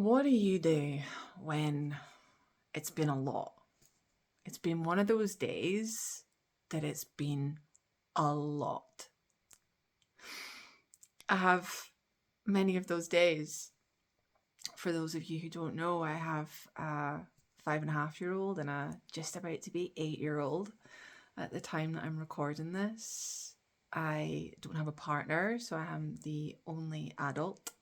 What do you do when it's been a lot? It's been one of those days that it's been a lot. I have many of those days. For those of you who don't know, I have a 5.5-year-old and a just about to be 8-year-old at the time that I'm recording this. I don't have a partner, so I am the only adult.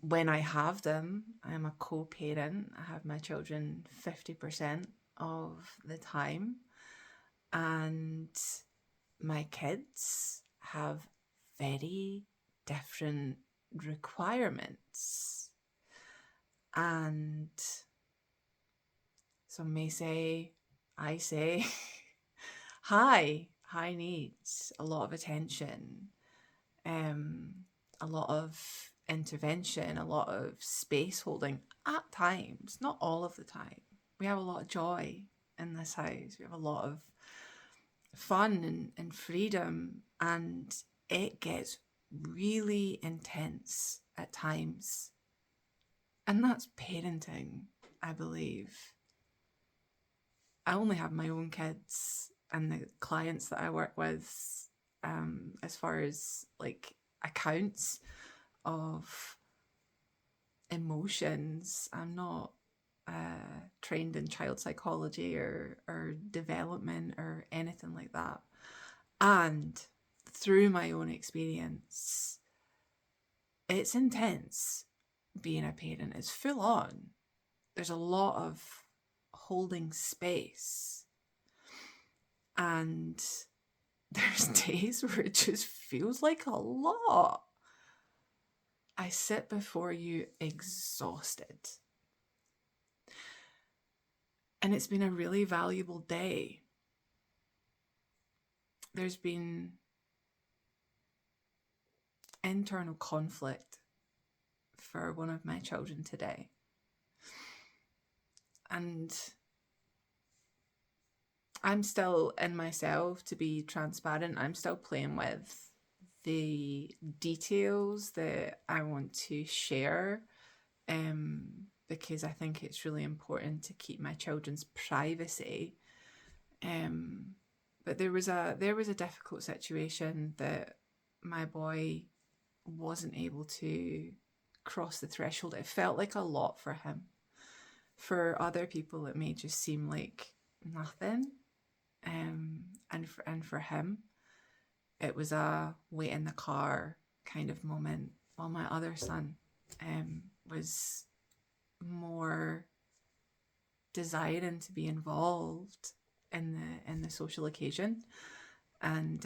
When I have them, I'm a co-parent. I have my children 50% of the time, and my kids have very different requirements. And some may say, I say, high needs, a lot of attention, um, a lot of intervention, a lot of space holding at times, not all of the time. We have a lot of joy in this house. We have a lot of fun and freedom, and it gets really intense at times. And that's parenting, I believe. I only have my own kids and the clients that I work with, as far as like accounts of emotions. I'm not trained in child psychology or development or anything like that. And through my own experience, it's intense being a parent. It's full on. There's a lot of holding space. And there's days where it just feels like a lot. I sit before you exhausted. And it's been a really valuable day. There's been internal conflict for one of my children today. And I'm still in myself, to be transparent. I'm still playing with the details that I want to share, because I think it's really important to keep my children's privacy. But there was a difficult situation that my boy wasn't able to cross the threshold. It felt like a lot for him. For other people, it may just seem like nothing. And for him, it was a wait in the car kind of moment. While my other son was more desiring to be involved in the social occasion and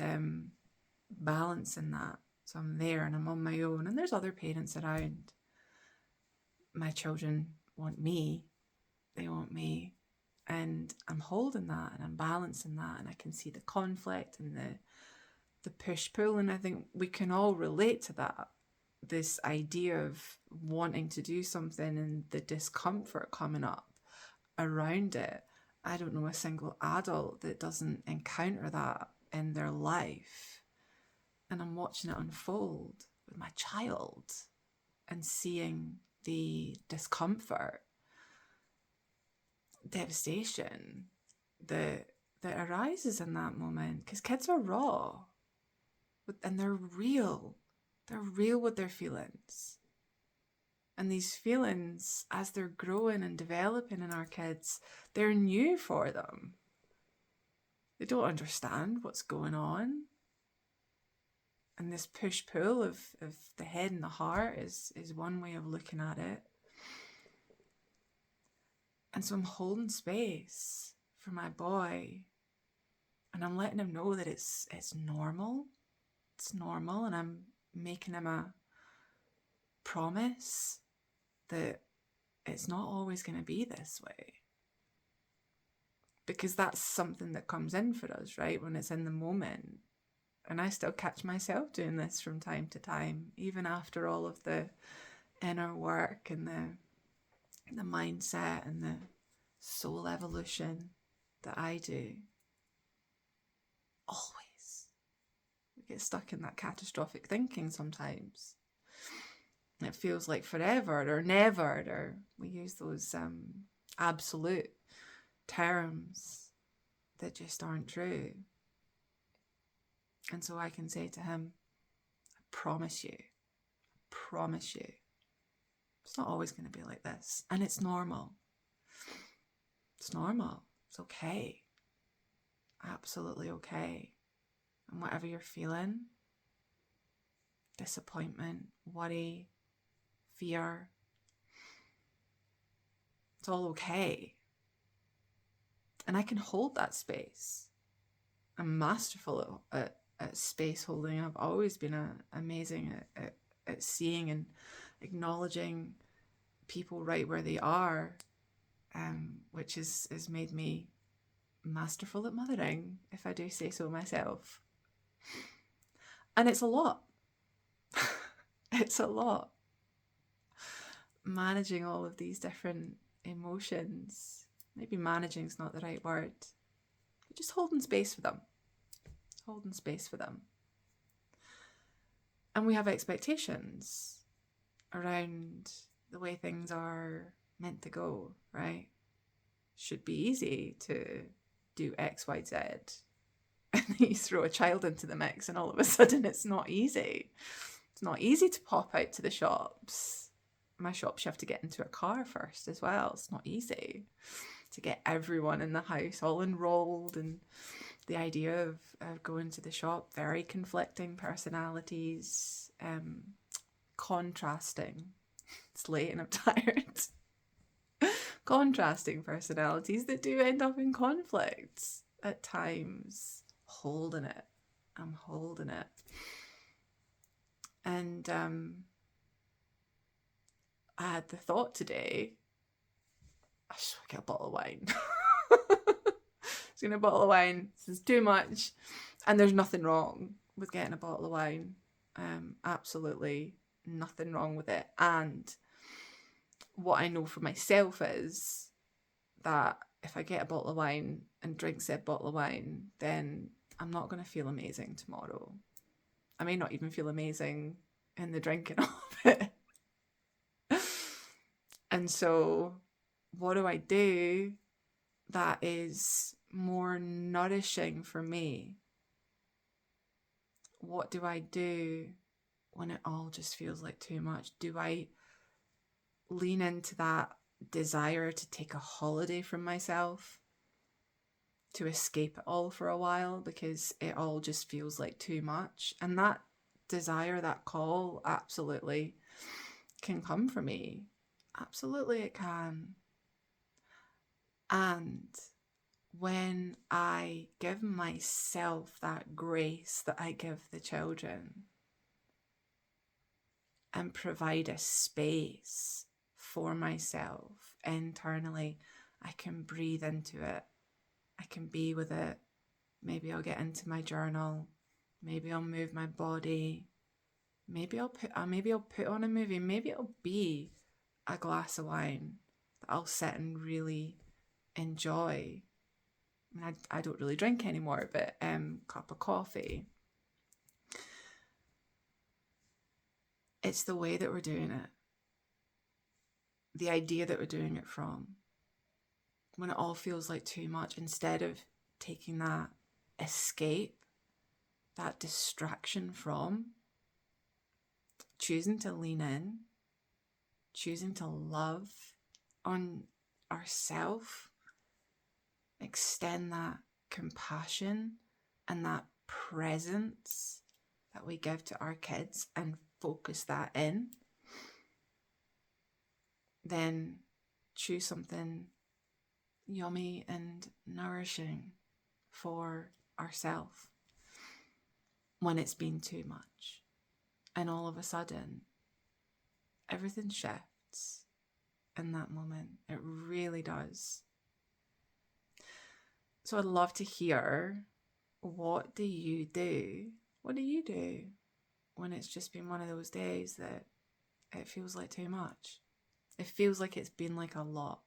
balancing that. So I'm there and I'm on my own, and there's other parents around. My children want me. They want me. And I'm holding that and I'm balancing that, and I can see the conflict and the push-pull, and I think we can all relate to that. This idea of wanting to do something and the discomfort coming up around it. I don't know a single adult that doesn't encounter that in their life. And I'm watching it unfold with my child and seeing the discomfort, devastation that arises in that moment, because kids are raw and they're real. They're real with their feelings. And these feelings, as they're growing and developing in our kids, they're new for them. They don't understand what's going on. And this push-pull of the head and the heart is one way of looking at it. And so I'm holding space for my boy, and I'm letting him know that it's normal. It's normal, and I'm making him a promise that it's not always going to be this way. Because that's something that comes in for us, right? When it's in the moment. And I still catch myself doing this from time to time, even after all of the inner work and the mindset and the soul evolution that I do. Always. We get stuck in that catastrophic thinking sometimes. It feels like forever or never, or we use those absolute terms that just aren't true. And so I can say to him, I promise you, it's not always going to be like this. And it's normal. It's normal. It's okay. Absolutely okay. And whatever you're feeling, disappointment, worry, fear, it's all okay. And I can hold that space. I'm masterful at space holding. I've always been amazing at seeing and acknowledging people right where they are, which has made me masterful at mothering, if I do say so myself. And it's a lot. It's a lot. Managing all of these different emotions. Maybe managing is not the right word. But just holding space for them. Holding space for them. And we have expectations around the way things are meant to go, right? Should be easy to do X, Y, Z. And then you throw a child into the mix and all of a sudden it's not easy. It's not easy to pop out to the shops. My shops, you have to get into a car first as well. It's not easy to get everyone in the house all enrolled, and the idea of going to the shop, very conflicting personalities, contrasting. It's late and I'm tired. Contrasting personalities that do end up in conflicts at times. Holding it. I'm holding it. And I had the thought today, I should get a bottle of wine. Just getting a bottle of wine. This is too much. And there's nothing wrong with getting a bottle of wine. Absolutely nothing wrong with it. And what I know for myself is that if I get a bottle of wine and drink said bottle of wine, then I'm not going to feel amazing tomorrow. I may not even feel amazing in the drinking of it. And so what do I do that is more nourishing for me? What do I do when it all just feels like too much? Do I lean into that desire to take a holiday from myself, to escape it all for a while because it all just feels like too much? And that desire, that call, absolutely can come from me. Absolutely it can. And when I give myself that grace that I give the children and provide a space for myself internally, I can breathe into it. I can be with it. Maybe I'll get into my journal. Maybe I'll move my body. Maybe I'll put on a movie. Maybe it'll be a glass of wine that I'll sit and really enjoy. I mean, I don't really drink anymore, but cup of coffee. It's the way that we're doing it. The idea that we're doing it from. When it all feels like too much, instead of taking that escape, that distraction from, choosing to lean in, choosing to love on ourselves, extend that compassion and that presence that we give to our kids and focus that in, then choose something yummy and nourishing for ourselves when it's been too much. And all of a sudden, everything shifts in that moment. It really does. So I'd love to hear, what do you do? What do you do when it's just been one of those days that it feels like too much? It feels like it's been like a lot.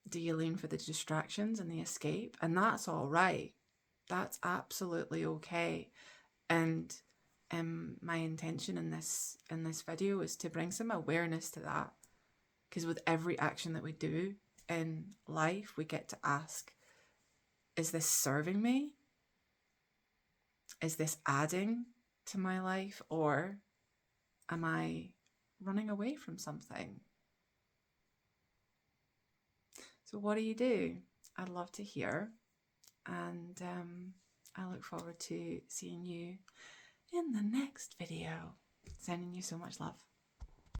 Do you lean for the distractions and the escape? And that's all right. That's absolutely okay. And my intention in this video is to bring some awareness to that, because with every action that we do in life, we get to ask, is this serving me? Is this adding to my life, or am I running away from something? So what do? I'd love to hear, and I look forward to seeing you in the next video. Sending you so much love.